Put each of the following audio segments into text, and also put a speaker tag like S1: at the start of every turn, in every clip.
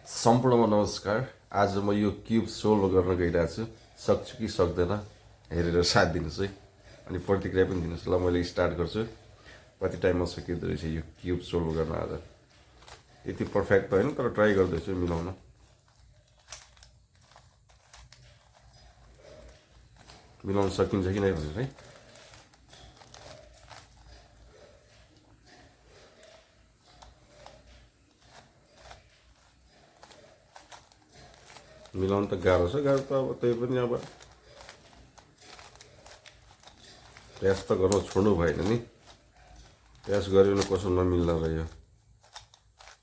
S1: सम्पूर्णमा नमस्कार। आज म यो क्युब सोल्भ गर्न गइरहेको छु। सक्छु कि सक्दैन हेरेर साथ दिनुहोस् है, अनि प्रतिक्रिया पनि दिनुहोस्। ल मैले स्टार्ट गर्छु। कति टाइममा सकिँदो रहेछ यो क्युब सोल्भ गर्न। आज यति पर्फेक्ट त होइन, तर ट्राई गर्दैछु मिलाउन। मिलाउन सकिन्छ कि नै भनेर है। मिलाउन त गाह्रो छ, गाह्रो त अब त्यही पनि अब प्रयास त गर्न छोड्नु भएन नि। प्रयास गऱ्यो भने कसो नमिल्ला रह्यो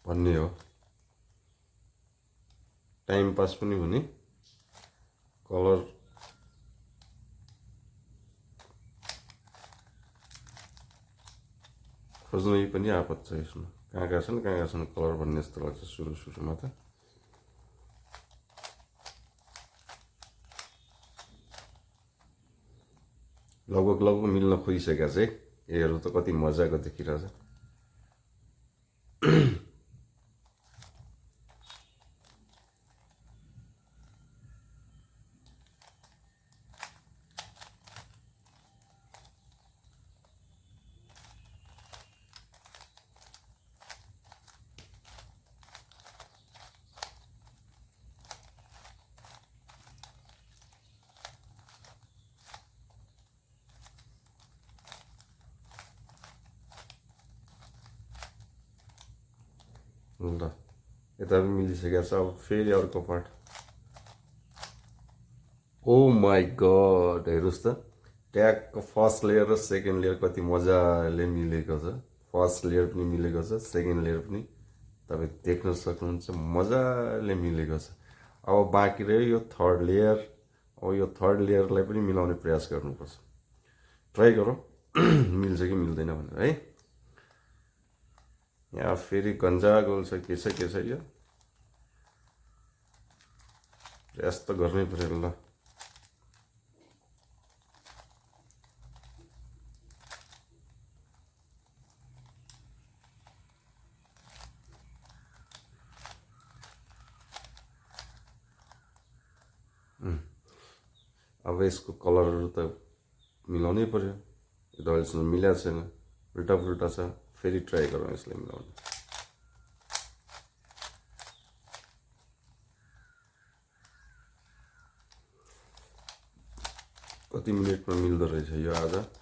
S1: भन्ने हो। टाइम पास पनि हुने, कलर खोज्नै पनि आपत छ यसमा। कहाँ छन् कलर भन्ने जस्तो लाग्छ सुरुमा त। लगभग मिल्न खोजिसकेको छ है। हेर्नु त कति मजाको देखिरहेछ। ल यता पनि मिलिसकेको छ। अब फेरि अर्को पार्ट। ओ माई गड, हेर्नुहोस् त ट्यागको फर्स्ट लेयर र सेकेन्ड लेयर कति मजाले मिलेको छ। फर्स्ट लेयर पनि मिलेको छ, सेकेन्ड लेयर पनि तपाईँ देख्न सक्नुहुन्छ मजाले मिलेको छ। अब बाँकी रह्यो यो थर्ड लेयर। अब यो थर्ड लेयरलाई पनि मिलाउने प्रयास गर्नुपर्छ। ट्राई गरौँ मिल्छ कि मिल्दैन भनेर है। यहाँ फेरि गन्जागोल छ, के छ यो। प्रयास त गर्नै पऱ्यो। ल अब यसको कलरहरू त मिलाउनै पऱ्यो। यो त अहिलेसम्म मिलाएको छैन, उल्टा छ। फेरि ट्राई गरौँ यसलाई मिलाउन। कति मिनटमा मिल्दो रहेछ यो आज।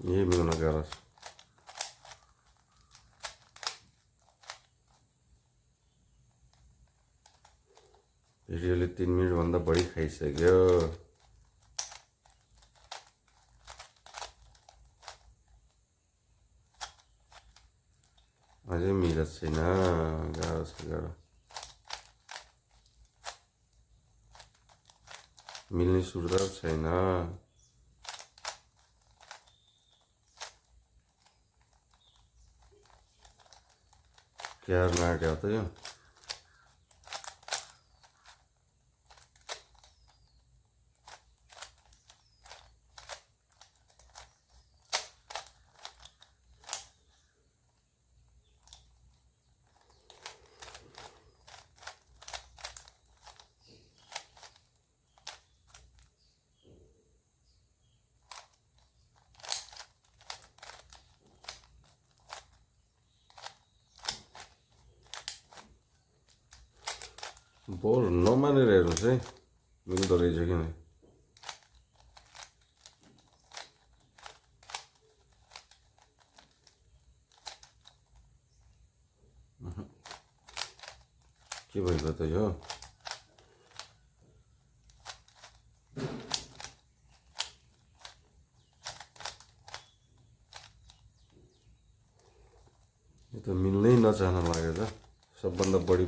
S1: यही मिलाउन गाह्रो छ। भिडियोले 3 मिनटभन्दा बढी खाइसक्यो। अझै मिलेको छैन, गाह्रो छ गाह्रो। मिल्ने सुर्ता छैन। क्यार नाट्यो त यो। बोर नमानेर हेर्नुहोस् है, मिल्दो रहेछ कि नै। के भइगयो त यो। यो त मिल्नै नचाहन लाग्यो त। सबभन्दा बढी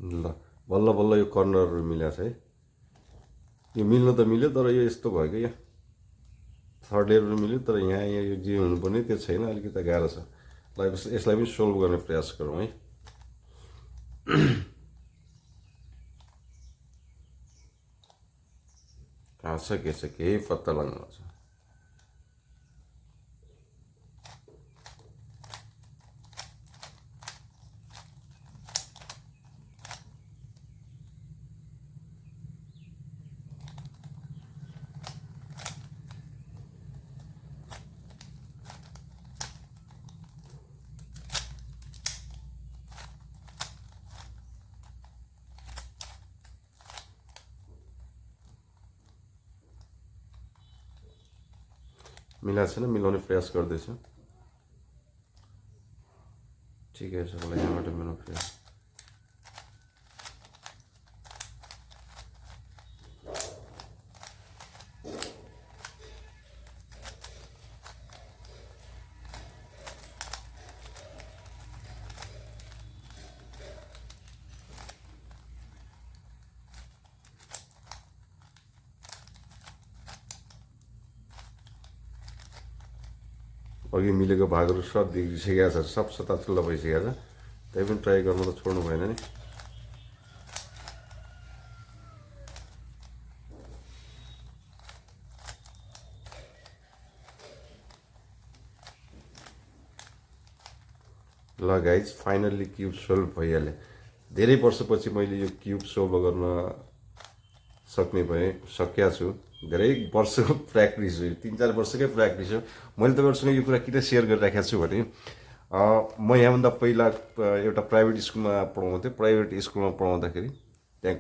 S1: ल बल्ल बल्ल यो कर्नरहरू मिलाएको छ है। यो मिल्न त मिल्यो तर यो यस्तो भयो कि यहाँ थर्ड लेयरहरू मिल्यो तर यहाँ यो जे हुनुपर्ने त्यो छैन, अलिकति गाह्रो छ। ल यसलाई पनि सोल्भ गर्ने प्रयास गरौँ है। कहाँ छ के छ केही पत्ता लाग्नु छ। मिलाएको छैन, मिलाउने प्रयास गर्दैछु। ठिकै छ, मलाई यहाँबाट मिलाउनु प्रयास। अघि मिलेको भागहरू सब देखिसकेको छ, सब सताचुल्ला भइसकेको छ। त्यही पनि ट्राई गर्नु त छोड्नु भएन नि। ल गाइज फाइनल्ली क्युब सोल्भ भइहाल्यो। धेरै वर्षपछि मैले यो क्युब सोल्भ गर्न सकिया छु। धेरै वर्षको प्र्याक्टिस हो, 3-4 वर्षकै प्र्याक्टिस हो। मैले तपाईँहरूसँग यो कुरा किन सेयर गरिराखेको छु भने म यहाँभन्दा पहिला एउटा प्राइभेट स्कुलमा पढाउँथेँ। प्राइभेट स्कुलमा पढाउँदाखेरि त्यहाँ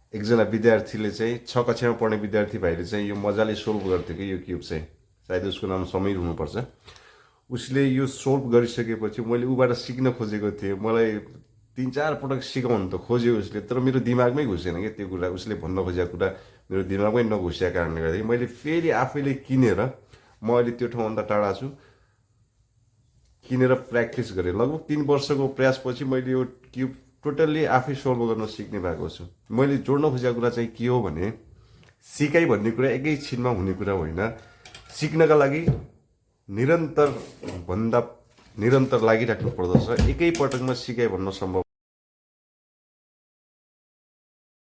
S1: एकजना विद्यार्थीले चाहिँ 6 कक्षामा पढ्ने विद्यार्थी भाइले चाहिँ यो मजाले सोल्भ गर्थ्यो कि यो क्युब चाहिँ, सायद उसको नाम समीर हुनुपर्छ। उसले यो सोल्भ गरिसकेपछि मैले उबाट सिक्न खोजेको थिएँ। मलाई 3-4 पटक सिकाउनु त खोज्यो उसले, तर मेरो दिमागमै घुसेन क्या त्यो कुरा। उसले भन्न खोजेको कुरा मेरो दिमागमै नघुसेको कारणले गर्दाखेरि मैले फेरि आफैले किनेर, म अहिले त्यो ठाउँभन्दा टाढा छु, किनेर प्र्याक्टिस गरेँ। लगभग 3 वर्षको प्रयासपछि मैले यो क्युब टोटल्ली आफै सोल्भ गर्न सिक्ने भएको छु। मैले जोड्न खोजेको कुरा चाहिँ के हो भने सिकाइ भन्ने कुरा एकैछिनमा हुने कुरा होइन। सिक्नका लागि निरन्तर लागिराख्नु पर्दछ। एकै पटकमा सिकाइ भन्न सम्भव